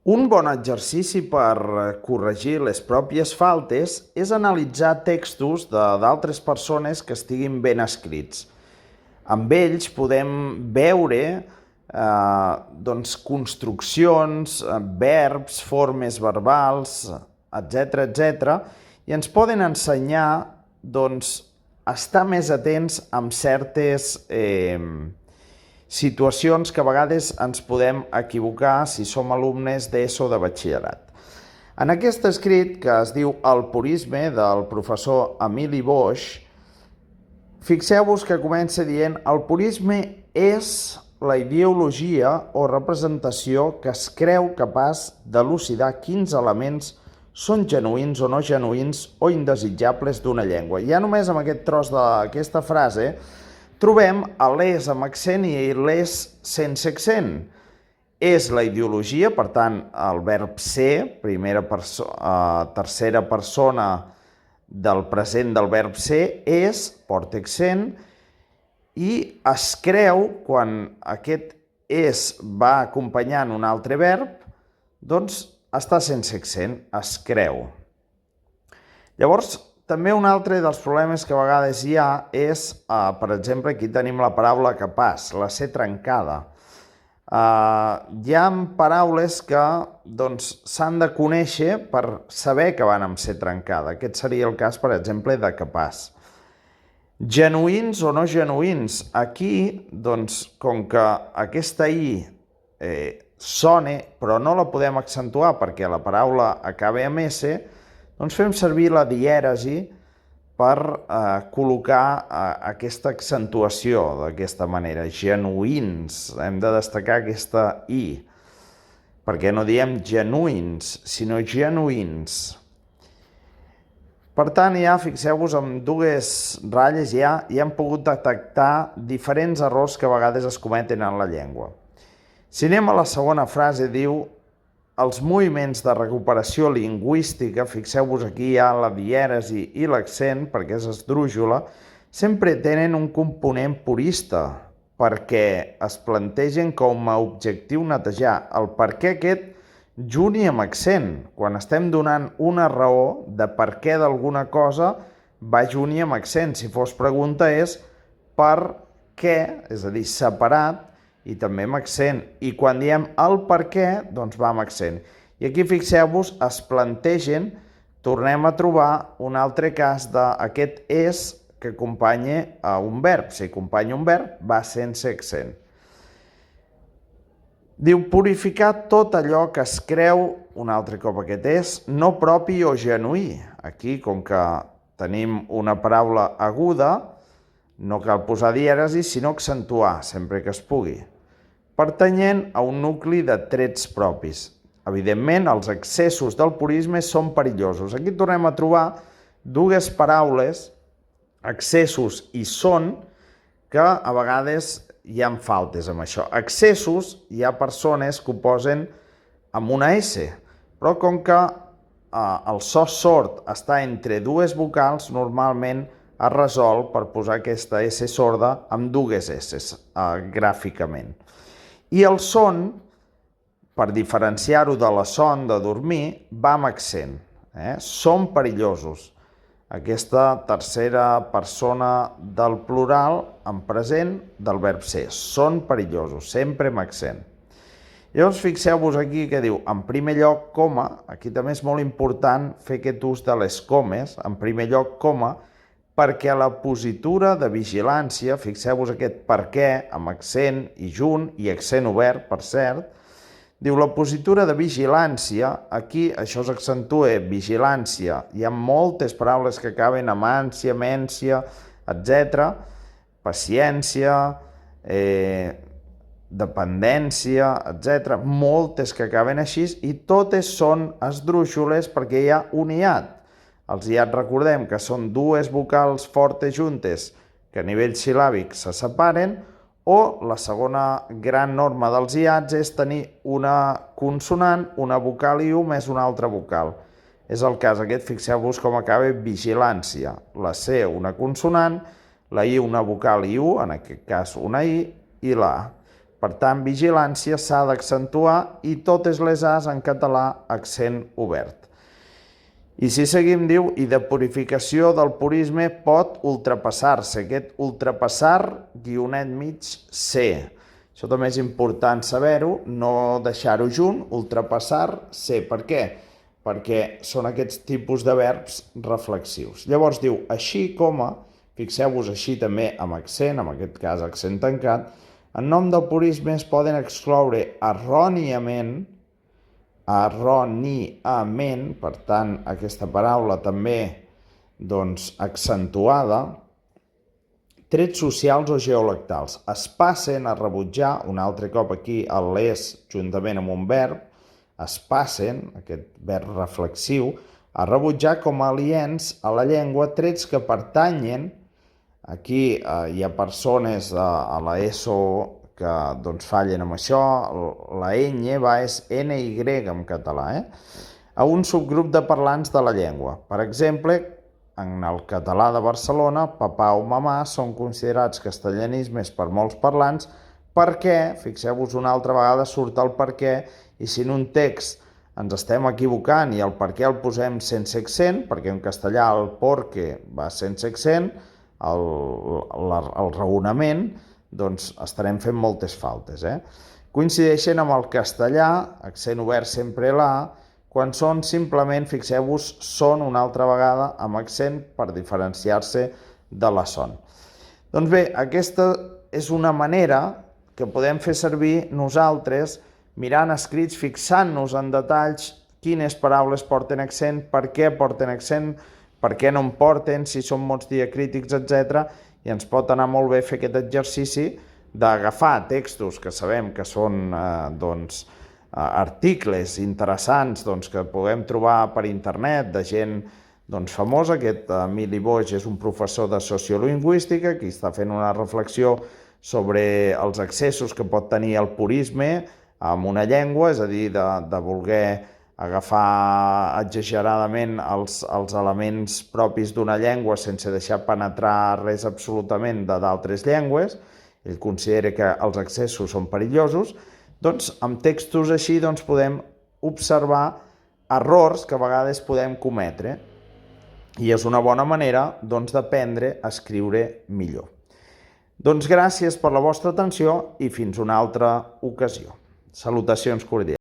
Un bon exercici per corregir les pròpies faltes és analitzar textos d'altres persones que estiguin ben escrits. Amb ells podem veure construccions, verbs, formes verbals, etc., i ens poden ensenyar a estar més atents amb certes situacions que a vegades ens podem equivocar si som alumnes d'ESO o de batxillerat. En aquest escrit, que es diu El purisme, del professor Emili Boix, fixeu-vos que comença dient: el purisme és la ideologia o representació que es creu capaç d'elucidar quins elements són genuïns o no genuïns o indesitjables d'una llengua. Ja només amb aquest tros d'aquesta frase trobem l'és amb accent i l'és sense accent. És la ideologia, per tant, el verb ser, tercera persona del present del verb ser, és, porta accent, i es creu, quan aquest és va acompanyant un altre verb, doncs està sense accent, es creu. Llavors, també un altre dels problemes que a vegades hi ha és, per exemple, aquí tenim la paraula capaç, la C trencada. Hi ha paraules que s'han de conèixer per saber que van amb C trencada. Aquest seria el cas, per exemple, de capaç. Genuïns o no genuïns. Aquí, com que aquesta I sona, però no la podem accentuar perquè la paraula acaba amb S, fem servir la dièresi per col·locar aquesta accentuació d'aquesta manera. Genuïns. Hem de destacar aquesta I, perquè no diem genuïns, sinó genuïns. Per tant, ja fixeu-vos, amb dues ratlles ja hem pogut detectar diferents errors que a vegades es cometen en la llengua. Si anem a la segona frase, diu: els moviments de recuperació lingüística, fixeu-vos aquí hi ha la dièresi i l'accent, perquè és esdrújula, sempre tenen un component purista, perquè es plantegen com a objectiu netejar. El per què aquest juni amb accent. Quan estem donant una raó de per què d'alguna cosa, va juni amb accent. Si fos pregunta és per què, és a dir, separat, i també amb accent. I quan diem el per què, doncs va amb accent. I aquí, fixeu-vos, es plantegen, tornem a trobar un altre cas d'aquest és que acompanya a un verb. Si acompanya un verb, va sense accent. Diu: purificar tot allò que es creu, un altre cop aquest és, no propi o genuí. Aquí, com que tenim una paraula aguda, no cal posar dièresi, sinó accentuar, sempre que es pugui, pertanyent a un nucli de trets propis. Evidentment, els excessos del purisme són perillosos. Aquí tornem a trobar dues paraules, excessos i són, que a vegades hi ha faltes amb això. Excessos, hi ha persones que ho posen amb una S, però com que el so sord està entre dues vocals, normalment es resol per posar aquesta S sorda amb dues S, gràficament. I el son, per diferenciar-ho de la son de dormir, va amb accent. Són perillosos. Aquesta tercera persona del plural en present del verb ser. Són perillosos, sempre amb accent. Llavors, fixeu-vos aquí que diu, en primer lloc, coma, aquí també és molt important fer aquest ús de les comes, en primer lloc, coma, perquè la positura de vigilància, fixeu-vos aquest per què, amb accent i junt, i accent obert, per cert, diu la positura de vigilància, aquí això s'accentua, vigilància, hi ha moltes paraules que acaben amb ànsia, mència, etc., paciència, dependència, etc., moltes que acaben així, i totes són esdrúixoles perquè hi ha un hiat. Els hiats recordem que són dues vocals fortes juntes que a nivell sil·làbic se separen, o la segona gran norma dels hiats és tenir una consonant, una vocal i u més una altra vocal. És el cas aquest, fixeu-vos com acaba vigilància. La C una consonant, la I una vocal i u, en aquest cas una I, i la A. Per tant, vigilància s'ha d'accentuar i totes les A's en català accent obert. I si seguim, diu, i de purificació del purisme pot ultrapassar-se. Aquest ultrapassar, guionet mig, C. Això també és important saber-ho, no deixar-ho junt, ultrapassar, C. Per què? Perquè són aquests tipus de verbs reflexius. Llavors diu, així com a, fixeu-vos així també amb accent, en aquest cas accent tancat, en nom del purisme es poden excloure erròniament, per tant, aquesta paraula també accentuada, trets socials o geolactals. Es passen a rebutjar, un altre cop aquí el les juntament amb un verb, es passen, aquest verb reflexiu, a rebutjar com a aliens a la llengua trets que pertanyen, aquí hi ha persones a l'ESO que fallen amb això, la ñ és NY en català, a un subgrup de parlants de la llengua. Per exemple, en el català de Barcelona, papà o mamà són considerats castellanismes per molts parlants perquè, fixeu-vos una altra vegada, surt el per què, i si en un text ens estem equivocant i el per què el posem sense accent, perquè en castellà el porque va sense accent, el raonament, doncs estarem fent moltes faltes. Coincideixen amb el castellà, accent obert sempre l'A, quan són simplement, fixeu-vos, són una altra vegada amb accent per diferenciar-se de la son. Doncs bé, aquesta és una manera que podem fer servir nosaltres mirant escrits, fixant-nos en detalls quines paraules porten accent, per què porten accent, per què no en porten, si són mots diacrítics, etc. I ens pot anar molt bé fer aquest exercici d'agafar textos que sabem que són articles interessants que puguem trobar per internet de gent famosa. Aquest Emili Boix és un professor de sociolingüística que està fent una reflexió sobre els excessos que pot tenir el purisme en una llengua, és a dir, de voler agafar exageradament els elements propis d'una llengua sense deixar penetrar res absolutament d'altres llengües. Ell considera que els excessos són perillosos. Doncs amb textos així podem observar errors que a vegades podem cometre i és una bona manera d'aprendre a escriure millor. Doncs gràcies per la vostra atenció i fins una altra ocasió. Salutacions cordials.